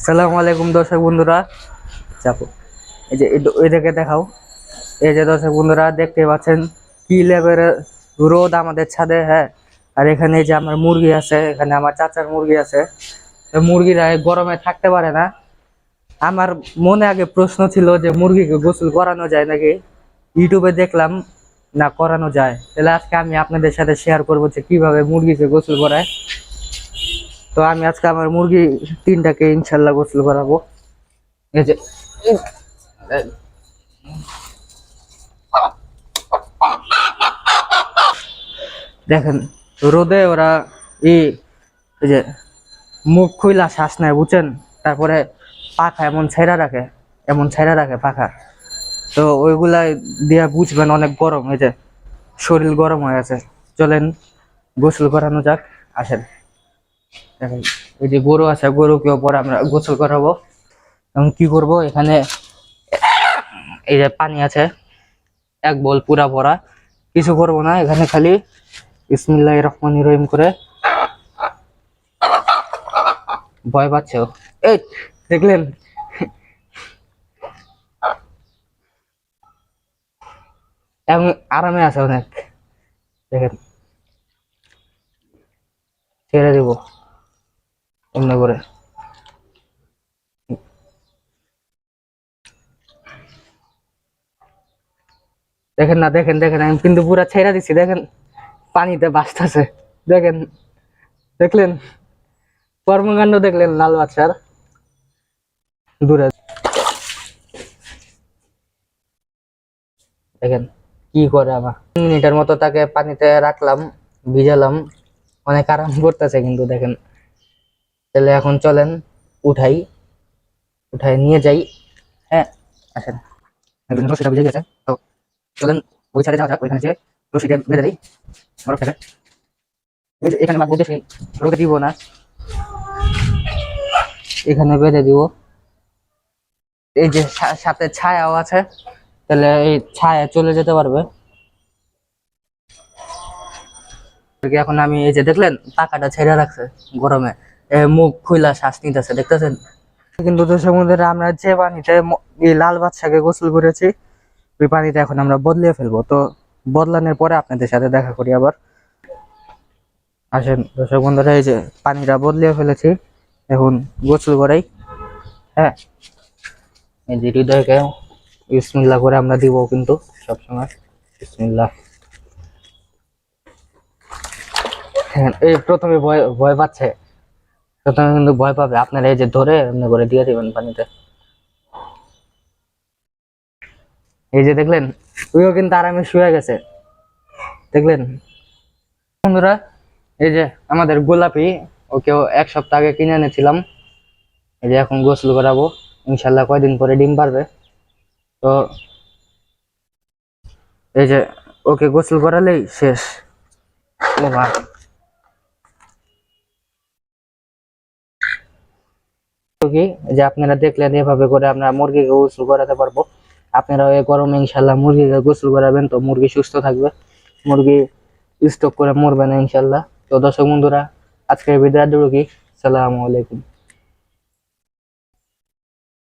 সালামু আলাইকুম দর্শক বন্ধুরা। চাপো, এই যে ওইদিকে দেখাও। এই যে দর্শক বন্ধুরা দেখতে পাচ্ছেন কি লেভেলের রোদ আমাদের ছাদে। হ্যাঁ, আর এখানে এই যে আমার মুরগি আছে, এখানে আমার চাচার মুরগি আছে। তো মুরগিরা এই গরমে থাকতে পারে না। আমার মনে আগে প্রশ্ন ছিল যে মুরগিকে গোসল করানো যায় নাকি। ইউটিউবে দেখলাম না করানো যায়। তাহলে আজকে আমি আপনাদের সাথে শেয়ার করবো যে কিভাবে মুরগিকে গোসল করায়। তো আমি আজকে আমার মুরগি তিনটাকে ইনশাল্লাহ গোসল করাবো। এই যে দেখেন রোদে ওরা এই এই যে মুখ খুইলা শ্বাস নেয়, বুঝছেন। তারপরে পাখা এমন ছেড়া রাখে পাখা। তো ওইগুলা দিয়া বুঝবেন অনেক গরম, এই যে শরীর গরম হয়ে আছে। চলেন গোসল করানো যাক, আসেন। দেখেন এই যে গরু আছে, গরুকেও পরে আমরা গোসল করাবো। এবং কি করব, এখানে এই যে পানি আছে এক বল পুরা ভরা। কিছু করবো না, এখানে খালি বিসমিল্লাহির রহমানির রহিম করে। ভয় পাচ্ছে ও। এই দেখলেন, এবং আরামে আছে অনেক। দেখেন ছেড়ে দিব এমনি করে। দেখেন না, দেখেন দেখেন আমি কিন্তু পুরা ছেড়ে দিচ্ছি। দেখেন পানিতে ভাসতেছে। দেখেন, দেখলেন কর্মকাণ্ড, দেখলেন লাল বাচ্চার। দূরে দেখেন কি করে। আমার 3 মিনিটের মতো তাকে পানিতে রাখলাম, ভিজালাম। অনেক আরাম করতেছে কিন্তু দেখেন। তাহলে এখন চলেন উঠাই, উঠাই নিয়ে যাই। হ্যাঁ, আসেন। একদম রশিটা ভিজে গেছে, তো চলেন ওই সাইডে যাওয়া যাক। ওইখানে যে রশিটা বেঁধে দিই বরফটাকে। এখানে মাছ বেশি রোদে দিব না, এখানে বেঁধে দিব। এই যে সাথে ছায়াও আছে, তাহলে এই ছায়া চলে যেতে পারবে। এখন আমি এই যে দেখলেন পাখাটা ছেড়ে রাখছে গরমে, মুখ খুইলা শ্বাস নিতেছে, দেখতেছেন। কিন্তু দর্শক বন্ধুরা, আমরা যে পানিতে এই লাল বাদশাকে গোসল করেছি, ওই পানিটা এখন আমরা বদলিয়ে ফেলবো। তো বদলানোর পরে আপনাদের সাথে দেখা করি আবার। আসেন দর্শক বন্ধুরা, এই যে পানিটা বদলিয়ে ফেলেছি, এখন গোসল করাই। হ্যাঁ, এই যে হৃদয়কে বিসমিল্লাহ করে আমরা দিব কিন্তু সবসময়। বিসমিল্লাহ। হ্যাঁ, এই প্রথমে ভয় ভয় পাচ্ছে, প্রথমে কিন্তু ভয় পাবে। আপনারা এই যে ধরে এমনি করে দিয়ে দিবেন পানিতে। এই যে দেখলেন ওইও কিন্তু আরামে শুয়ে গেছে, দেখলেন বন্ধুরা। এই যে আমাদের গোলাপি, ওকেও 1 সপ্তাহ আগে কিনে এনেছিলাম। এই যে এখন গোসল করাবো, ইনশাল্লাহ কয়দিন পরে ডিম পারবে। তো এই যে ওকে গোসল করালেই শেষ। ও মা, তো কি যে আপনারা দেখলেন, এভাবে করে আমরা মুরগিকে গোসল করাতে পারবো। আপনারা এই গরমে ইনশাল্লাহ মুরগিকে গোসল করাবেন, তো মুরগি সুস্থ থাকবে, মুরগি স্টক করে মরবে না ইনশাল্লাহ। তো দর্শক বন্ধুরা, আজকের ভিডিও কি, সালামু আলাইকুম।